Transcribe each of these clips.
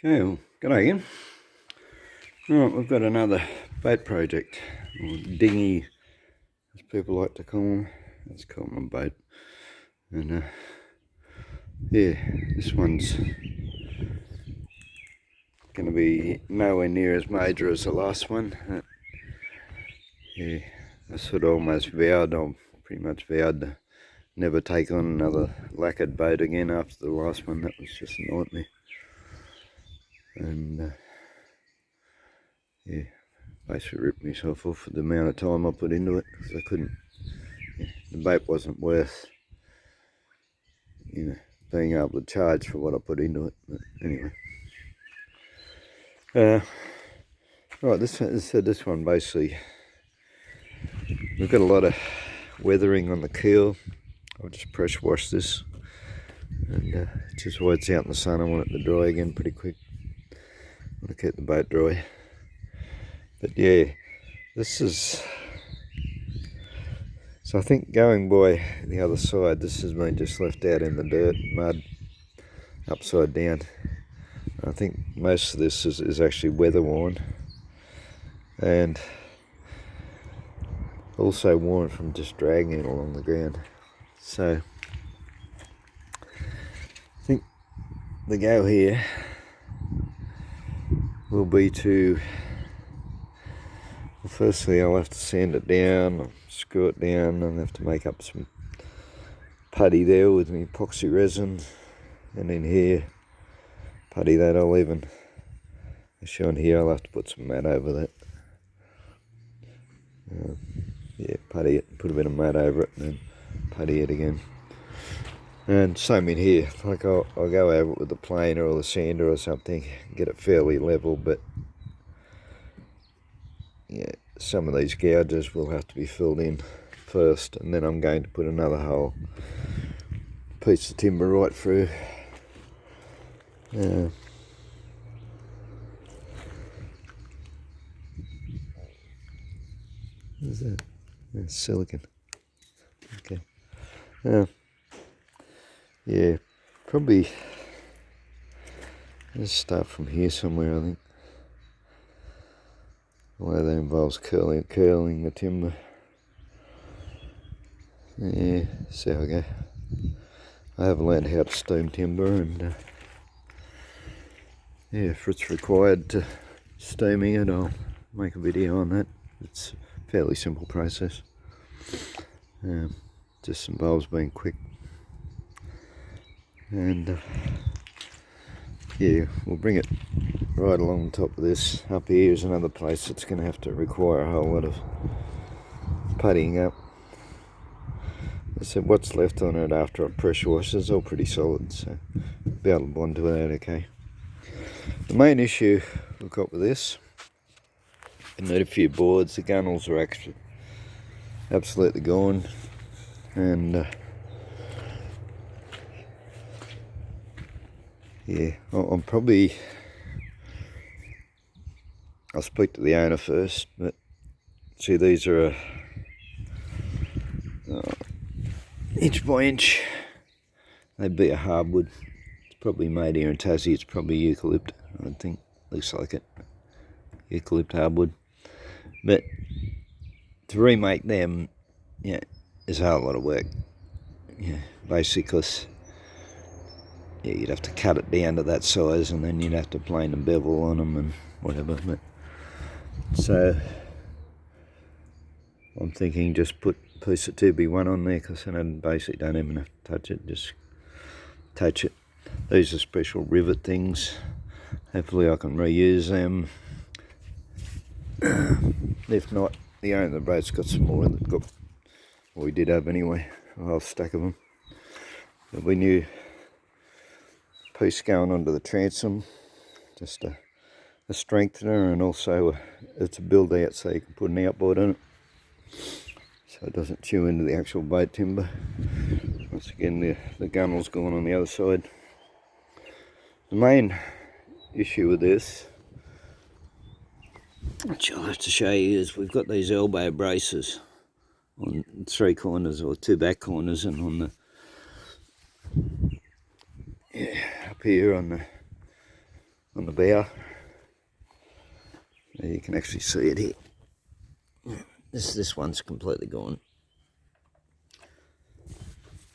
Okay, well, g'day again. Right, we've got another bait project, or dinghy, as people like to call them. Let's call them a boat. And yeah, this one's going to be nowhere near as major as the last one. Yeah, I sort of almost vowed, I pretty much vowed to never take on another lacquered boat again after the last one. That was just a nightmare. And yeah, basically ripped myself off for the amount of time I put into it, because I couldn't, the bait wasn't worth, being able to charge for what I put into it. But anyway, right, this one basically, we've got a lot of weathering on the keel. I'll just pressure wash this, and just while it's out in the sun, I want it to dry again pretty quick. I want to keep the boat dry. But yeah, this is, so I think going by the other side, this has been just left out in the dirt, mud, upside down. I think most of this is actually weather worn, and also worn from just dragging it along the ground. So I think the go here will be to, well, firstly I'll have to sand it down, screw it down, and have to make up some putty there with my epoxy resin, and in here putty that. I'll even show in here, I'll have to put some mat over that. Yeah, putty it, put a bit of mat over it, and then putty it again. And same in here, like I'll go over it with the planer or the sander or something, get it fairly level, but yeah, some of these gouges will have to be filled in first, and then I'm going to put another whole piece of timber right through. What is that? That's silicon. Okay. Yeah, probably let's start from here somewhere, I think. Although that involves curling the timber. Yeah, see how I go. I have learned how to stone timber, and yeah, if it's required to stone it, I'll make a video on that. It's a fairly simple process. Just involves being quick. And yeah, we'll bring it right along the top of this. Up here is another place that's going to have to require a whole lot of puttying up. I said what's left on it after I pressure wash is all pretty solid, so I'll be able to bond to that okay. The main issue we've got with this, I need a few boards. The gunnels are actually absolutely gone, and yeah, I'll speak to the owner first, but see, these are a inch by inch. They'd be a hardwood. It's probably made here in Tassie. It's probably eucalypt, I think. Looks like it. Eucalypt hardwood. But to remake them, yeah, is a whole lot of work. Yeah, basically, because yeah, you'd have to cut it down to that size, and then you'd have to plane and bevel on them and whatever. But so I'm thinking just put a piece of 2B1 on there, because then I basically don't even have to touch it, just touch it. These are special rivet things. Hopefully I can reuse them. If not, the owner of the boat's got some more that got, well, we did have anyway, a whole stack of them. But we knew piece going onto the transom, just a strengthener, and also it's a build out so you can put an outboard on it, so it doesn't chew into the actual boat timber. Once again, the gunnel's gone on the other side. The main issue with this, which I'll have to show you, is we've got these elbow braces on 3 corners, or 2 back corners, and on the, yeah, up here on the on the bow. There you can actually see it here. This one's completely gone.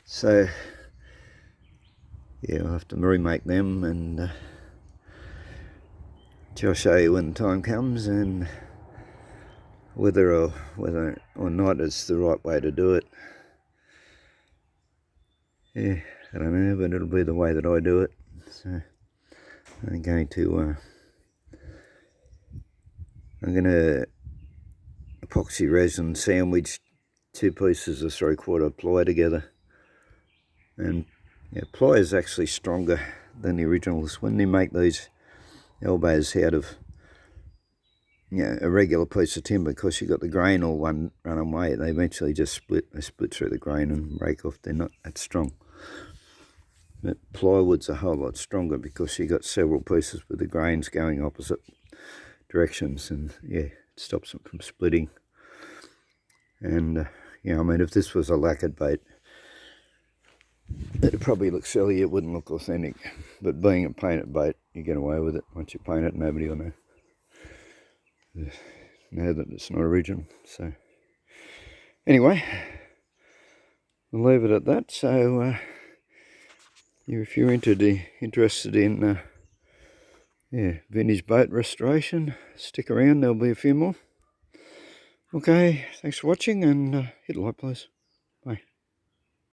So yeah, I'll have to remake them, and I'll show you when the time comes, and whether or not it's the right way to do it. Yeah, I don't know, but it'll be the way that I do it. So I'm going to epoxy resin sandwich 2 pieces of 3/4 ply together. And yeah, ply is actually stronger than the originals. When you make these elbows out of a regular piece of timber, because you've got the grain all running away, they eventually just split. They split through the grain and break off. They're not that strong. But plywood's a whole lot stronger because you've got several pieces with the grains going opposite directions, and yeah, it stops them from splitting. And I mean, if this was a lacquered bait, it'd probably look silly, it wouldn't look authentic. But being a painted bait, you get away with it. Once you paint it, nobody will know that it's not original. So anyway, we'll leave it at that. So if you're interested in vintage boat restoration, stick around, there'll be a few more. Okay, thanks for watching, and hit a like, please.